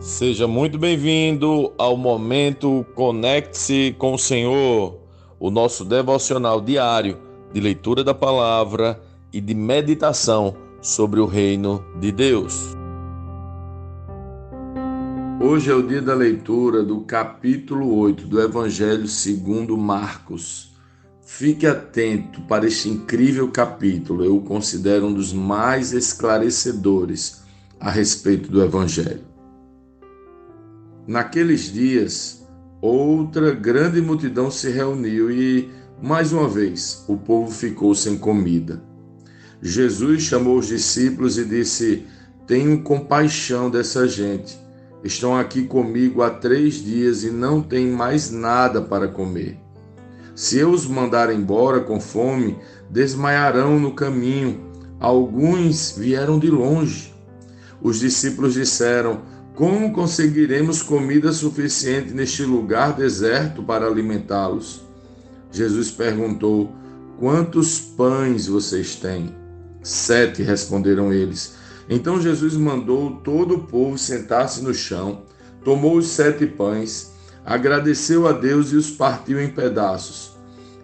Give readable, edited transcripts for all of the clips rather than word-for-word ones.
Seja muito bem-vindo ao Momento Conecte-se com o Senhor, o nosso devocional diário de leitura da palavra e de meditação sobre o reino de Deus. Hoje é o dia da leitura do capítulo 8 do Evangelho segundo Marcos. Fique atento para este incrível capítulo, eu o considero um dos mais esclarecedores a respeito do Evangelho. Naqueles dias, outra grande multidão se reuniu e, mais uma vez, o povo ficou sem comida. Jesus chamou os discípulos e disse: Tenho compaixão dessa gente. Estão aqui comigo há 3 dias e não têm mais nada para comer. Se eu os mandar embora com fome, desmaiarão no caminho. Alguns vieram de longe. Os discípulos disseram: Como conseguiremos comida suficiente neste lugar deserto para alimentá-los? Jesus perguntou: Quantos pães vocês têm? 7, responderam eles. Então Jesus mandou todo o povo sentar-se no chão, tomou os 7 pães, agradeceu a Deus e os partiu em pedaços.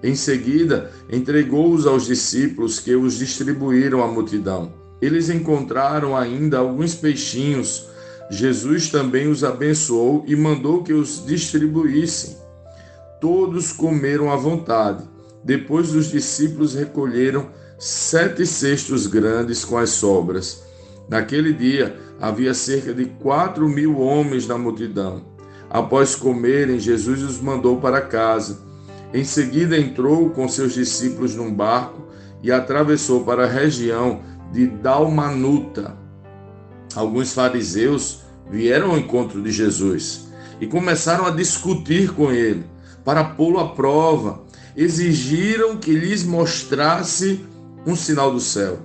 Em seguida, entregou-os aos discípulos, que os distribuíram à multidão. Eles encontraram ainda alguns peixinhos. Jesus também os abençoou e mandou que os distribuíssem. Todos comeram à vontade. Depois os discípulos recolheram 7 cestos grandes com as sobras. Naquele dia havia cerca de 4.000 homens na multidão. Após comerem, Jesus os mandou para casa. Em seguida entrou com seus discípulos num barco e atravessou para a região de Dalmanuta. Alguns fariseus vieram ao encontro de Jesus e começaram a discutir com ele para pô-lo à prova. Exigiram que lhes mostrasse um sinal do céu.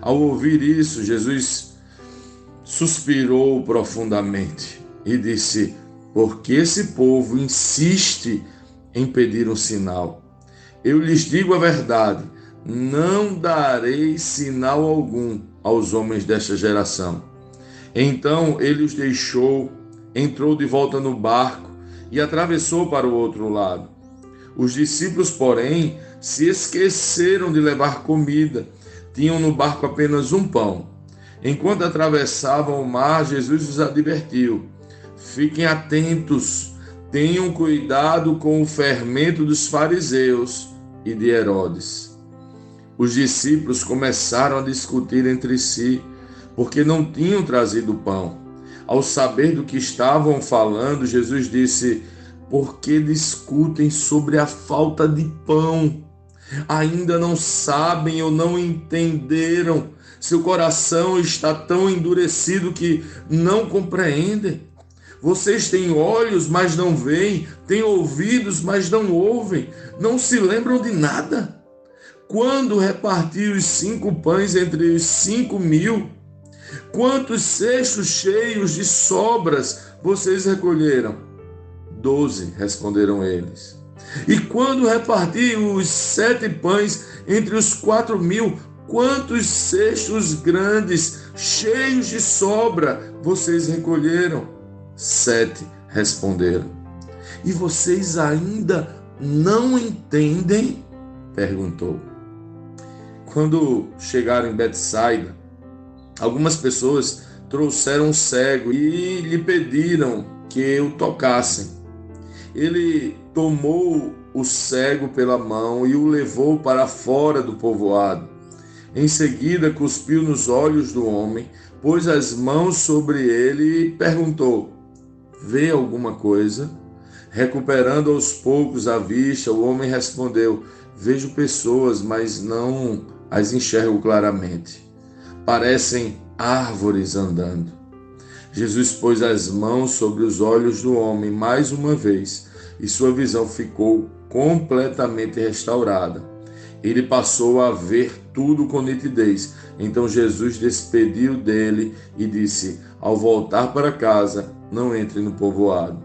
Ao ouvir isso, Jesus suspirou profundamente e disse: Por que esse povo insiste em pedir um sinal? Eu lhes digo a verdade, não darei sinal algum aos homens desta geração. Então ele os deixou, entrou de volta no barco e atravessou para o outro lado. Os discípulos, porém, se esqueceram de levar comida. Tinham no barco apenas um pão. Enquanto atravessavam o mar, Jesus os advertiu: Fiquem atentos, tenham cuidado com o fermento dos fariseus e de Herodes. Os discípulos começaram a discutir entre si, porque não tinham trazido pão. Ao saber do que estavam falando, Jesus disse: Por que discutem sobre a falta de pão? Ainda não sabem ou não entenderam? Seu coração está tão endurecido que não compreendem. Vocês têm olhos, mas não veem, têm ouvidos, mas não ouvem, não se lembram de nada. Quando reparti os 5 pães entre os 5.000, quantos cestos cheios de sobras vocês recolheram? 12, responderam eles. E quando reparti os 7 pães entre os 4.000, quantos cestos grandes, cheios de sobra, vocês recolheram? 7, responderam. E vocês ainda não entendem? Perguntou. Quando chegaram em Betsaida, algumas pessoas trouxeram um cego e lhe pediram que o tocassem. Ele tomou o cego pela mão e o levou para fora do povoado. Em seguida, cuspiu nos olhos do homem, pôs as mãos sobre ele e perguntou: Vê alguma coisa? Recuperando aos poucos a vista, o homem respondeu: Vejo pessoas, mas não as enxergo claramente. Parecem árvores andando. Jesus pôs as mãos sobre os olhos do homem mais uma vez e sua visão ficou completamente restaurada. Ele passou a ver tudo com nitidez. Então Jesus despediu dele e disse: Ao voltar para casa, não entre no povoado.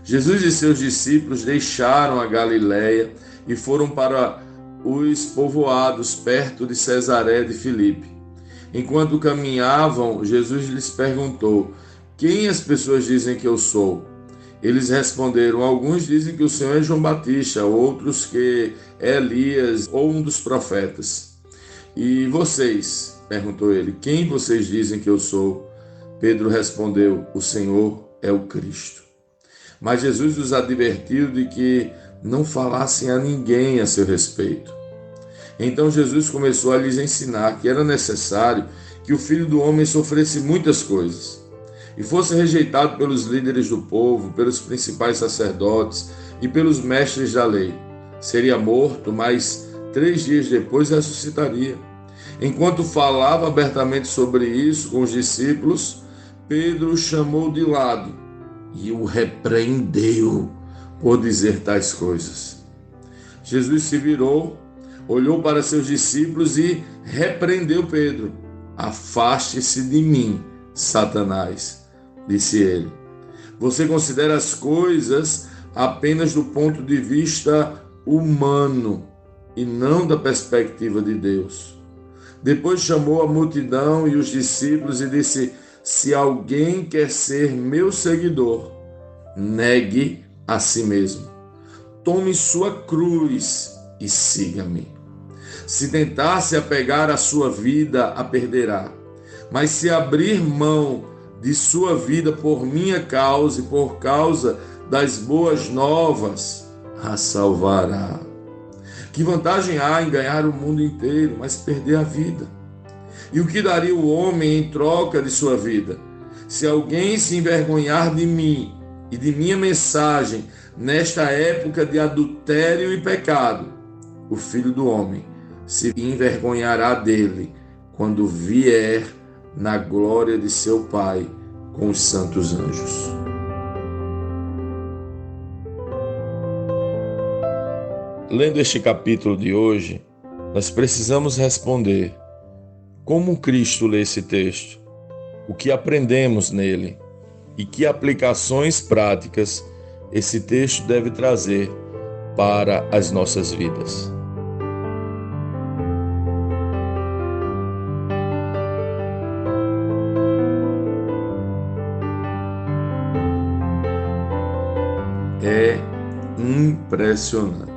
Jesus e seus discípulos deixaram a Galiléia e foram para os povoados perto de Cesaré de Filipe. Enquanto caminhavam, Jesus lhes perguntou: quem as pessoas dizem que eu sou? Eles responderam: alguns dizem que o Senhor é João Batista, outros que é Elias ou um dos profetas. E vocês? Perguntou ele: quem vocês dizem que eu sou? Pedro respondeu: o Senhor é o Cristo. Mas Jesus os advertiu de que não falassem a ninguém a seu respeito. Então Jesus começou a lhes ensinar que era necessário que o Filho do Homem sofresse muitas coisas e fosse rejeitado pelos líderes do povo, pelos principais sacerdotes e pelos mestres da lei. Seria morto, mas 3 dias depois ressuscitaria. Enquanto falava abertamente sobre isso com os discípulos, Pedro o chamou de lado e o repreendeu por dizer tais coisas. Jesus se virou, olhou para seus discípulos e repreendeu Pedro. Afaste-se de mim, Satanás, disse ele. Você considera as coisas apenas do ponto de vista humano e não da perspectiva de Deus. Depois chamou a multidão e os discípulos e disse: se alguém quer ser meu seguidor, negue a si mesmo. Tome sua cruz e siga-me. Se tentar se apegar à sua vida, a perderá. Mas se abrir mão de sua vida por minha causa e por causa das boas novas, a salvará. Que vantagem há em ganhar o mundo inteiro, mas perder a vida? E o que daria o homem em troca de sua vida? Se alguém se envergonhar de mim e de minha mensagem nesta época de adultério e pecado, o Filho do Homem se envergonhará dele quando vier na glória de seu Pai com os santos anjos. Lendo este capítulo de hoje, nós precisamos responder: como Cristo lê esse texto? O que aprendemos nele? E que aplicações práticas esse texto deve trazer para as nossas vidas? É impressionante.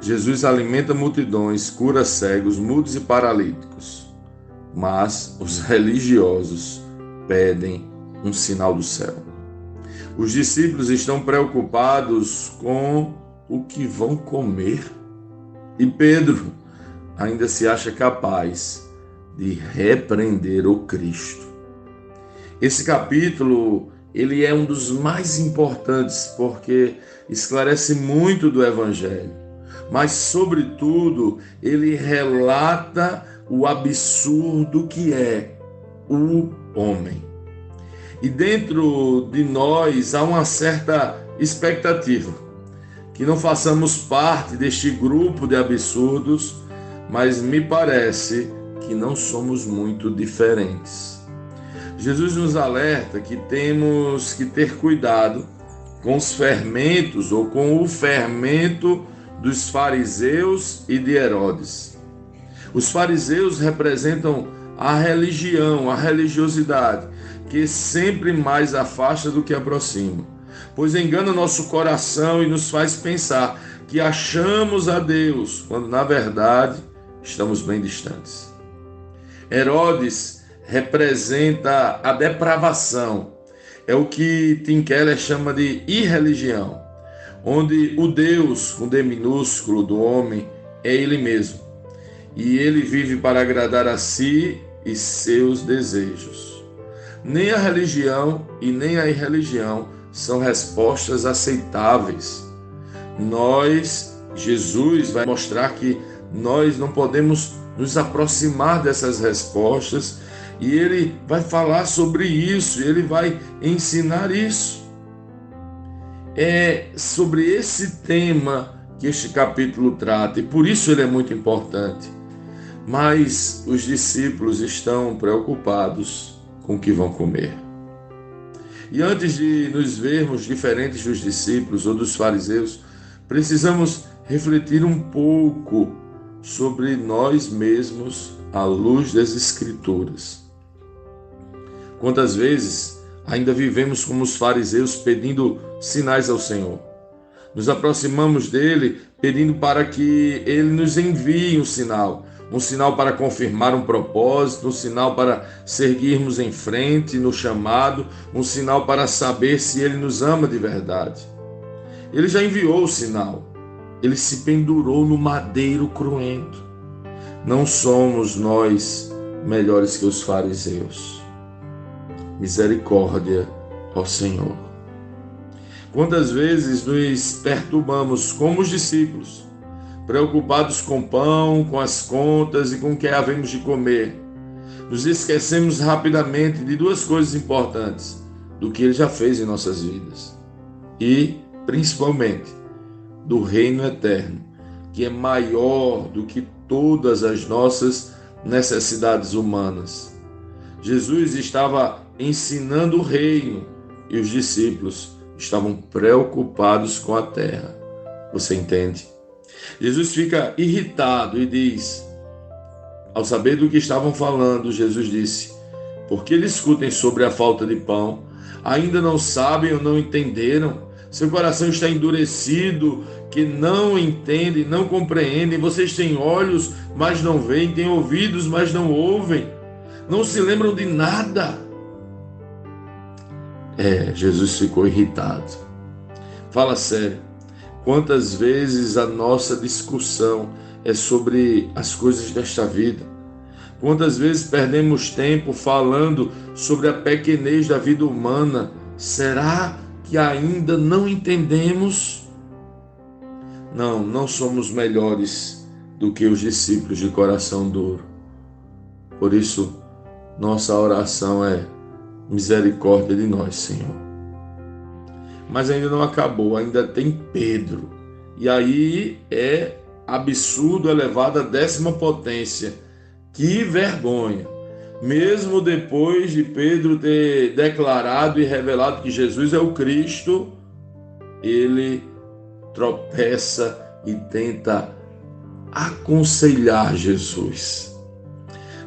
Jesus alimenta multidões, cura cegos, mudos e paralíticos. Mas os religiosos pedem um sinal do céu. Os discípulos estão preocupados com o que vão comer. E Pedro ainda se acha capaz de repreender o Cristo. Esse capítulo, ele é um dos mais importantes porque esclarece muito do Evangelho. Mas, sobretudo, ele relata o absurdo que é o homem. E dentro de nós há uma certa expectativa que não façamos parte deste grupo de absurdos, mas me parece que não somos muito diferentes. Jesus nos alerta que temos que ter cuidado com os fermentos ou com o fermento dos fariseus e de Herodes. Os fariseus representam a religião, a religiosidade, que sempre mais afasta do que aproxima, pois engana nosso coração e nos faz pensar que achamos a Deus, quando na verdade estamos bem distantes. Herodes representa a depravação, é o que Tim Keller chama de irreligião, onde o Deus, com D minúsculo, do homem, é ele mesmo. E ele vive para agradar a si e seus desejos. Nem a religião e nem a irreligião são respostas aceitáveis. Jesus vai mostrar que nós não podemos nos aproximar dessas respostas, e ele vai falar sobre isso, ele vai ensinar isso. É sobre esse tema que este capítulo trata, e por isso ele é muito importante. Mas os discípulos estão preocupados com o que vão comer. E antes de nos vermos diferentes dos discípulos ou dos fariseus, precisamos refletir um pouco sobre nós mesmos à luz das Escrituras. Quantas vezes Ainda vivemos como os fariseus pedindo sinais ao Senhor. Nos aproximamos dele pedindo para que ele nos envie um sinal para confirmar um propósito, um sinal para seguirmos em frente no chamado, um sinal para saber se ele nos ama de verdade. Ele já enviou o sinal. Ele se pendurou no madeiro cruento. Não somos nós melhores que os fariseus. Misericórdia, ó Senhor. Quantas vezes nos perturbamos como os discípulos, preocupados com pão, com as contas e com o que havemos de comer. Nos esquecemos rapidamente de duas coisas importantes, do que Ele já fez em nossas vidas. E, principalmente, do reino eterno, que é maior do que todas as nossas necessidades humanas. Jesus estava ensinando o reino e os discípulos estavam preocupados com a terra. Você entende? Jesus fica irritado e diz, ao saber do que estavam falando, Jesus disse, porque eles discutem sobre a falta de pão, ainda não sabem ou não entenderam, seu coração está endurecido, que não entendem, não compreendem, vocês têm olhos, mas não veem, têm ouvidos, mas não ouvem, não se lembram de nada. Jesus ficou irritado. Fala sério, quantas vezes a nossa discussão é sobre as coisas desta vida? Quantas vezes perdemos tempo falando sobre a pequenez da vida humana? Será que ainda não entendemos? Não somos melhores do que os discípulos de coração duro. Por isso, nossa oração é misericórdia de nós, Senhor. Mas ainda não acabou, ainda tem Pedro. E aí é absurdo, elevado à 10ª potência. Que vergonha! Mesmo depois de Pedro ter declarado e revelado que Jesus é o Cristo, ele tropeça e tenta aconselhar Jesus.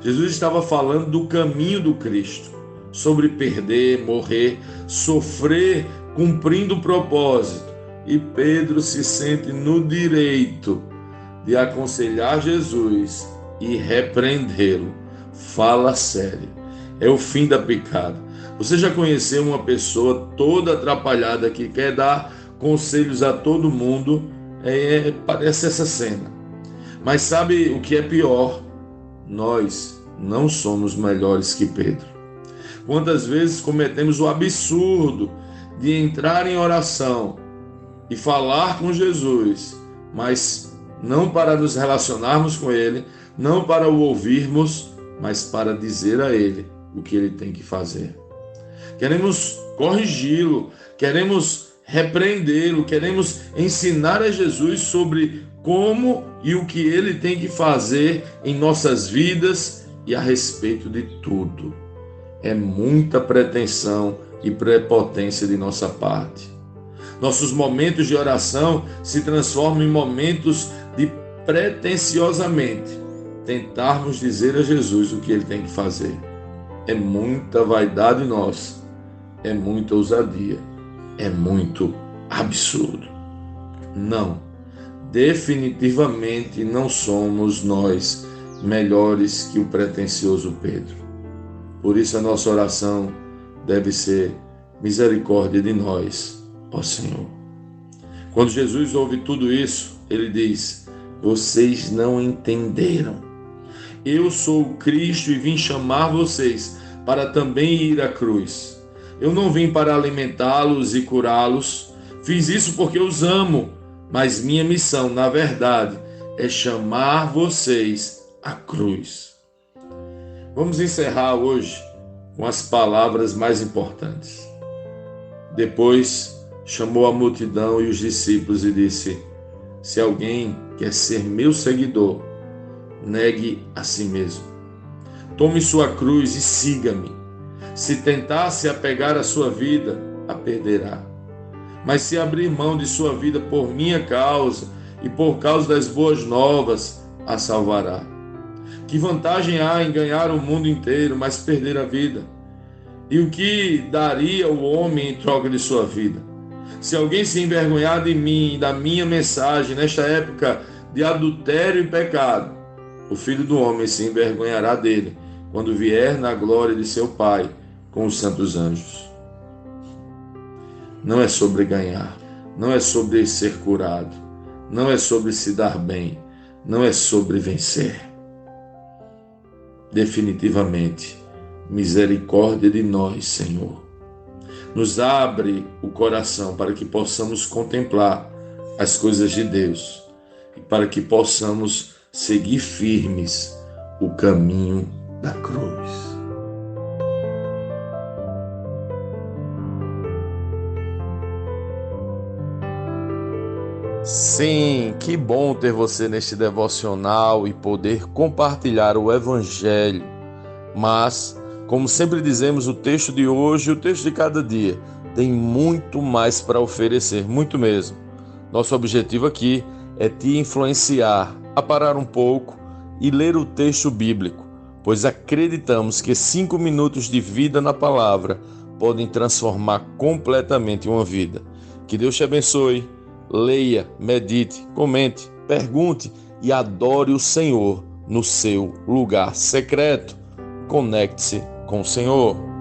Jesus estava falando do caminho do Cristo, sobre perder, morrer, sofrer, cumprindo o propósito. E Pedro se sente no direito de aconselhar Jesus e repreendê-lo. Fala sério. É o fim da picada. Você já conheceu uma pessoa toda atrapalhada que quer dar conselhos a todo mundo? Parece essa cena. Mas sabe o que é pior? Nós não somos melhores que Pedro. Quantas vezes cometemos o absurdo de entrar em oração e falar com Jesus, mas não para nos relacionarmos com Ele, não para o ouvirmos, mas para dizer a Ele o que Ele tem que fazer. Queremos corrigi-lo, queremos repreendê-lo, queremos ensinar a Jesus sobre como e o que Ele tem que fazer em nossas vidas e a respeito de tudo. É muita pretensão e prepotência de nossa parte. Nossos momentos de oração se transformam em momentos de pretensiosamente tentarmos dizer a Jesus o que Ele tem que fazer. É muita vaidade nossa, é muita ousadia, é muito absurdo. Não, definitivamente não somos nós melhores que o pretensioso Pedro. Por isso a nossa oração deve ser misericórdia de nós, ó Senhor. Quando Jesus ouve tudo isso, Ele diz, vocês não entenderam. Eu sou o Cristo e vim chamar vocês para também ir à cruz. Eu não vim para alimentá-los e curá-los. Fiz isso porque os amo, mas minha missão, na verdade, é chamar vocês à cruz. Vamos encerrar hoje com as palavras mais importantes. Depois chamou a multidão e os discípulos e disse, se alguém quer ser meu seguidor, negue a si mesmo. Tome sua cruz e siga-me. Se tentar se apegar à sua vida, a perderá. Mas se abrir mão de sua vida por minha causa e por causa das boas novas, a salvará. Que vantagem há em ganhar o mundo inteiro, mas perder a vida? E o que daria o homem em troca de sua vida? Se alguém se envergonhar de mim, da minha mensagem, nesta época de adultério e pecado, o Filho do Homem se envergonhará dele, quando vier na glória de seu Pai com os santos anjos. Não é sobre ganhar, não é sobre ser curado, não é sobre se dar bem, não é sobre vencer. Definitivamente, misericórdia de nós, Senhor. Nos abre o coração para que possamos contemplar as coisas de Deus e para que possamos seguir firmes o caminho da cruz. Sim, que bom ter você neste devocional e poder compartilhar o Evangelho. Mas, como sempre dizemos, o texto de hoje e o texto de cada dia tem muito mais para oferecer, muito mesmo. Nosso objetivo aqui é te influenciar a parar um pouco e ler o texto bíblico, pois acreditamos que 5 minutos de vida na palavra podem transformar completamente uma vida. Que Deus te abençoe. Leia, medite, comente, pergunte e adore o Senhor no seu lugar secreto. Conecte-se com o Senhor.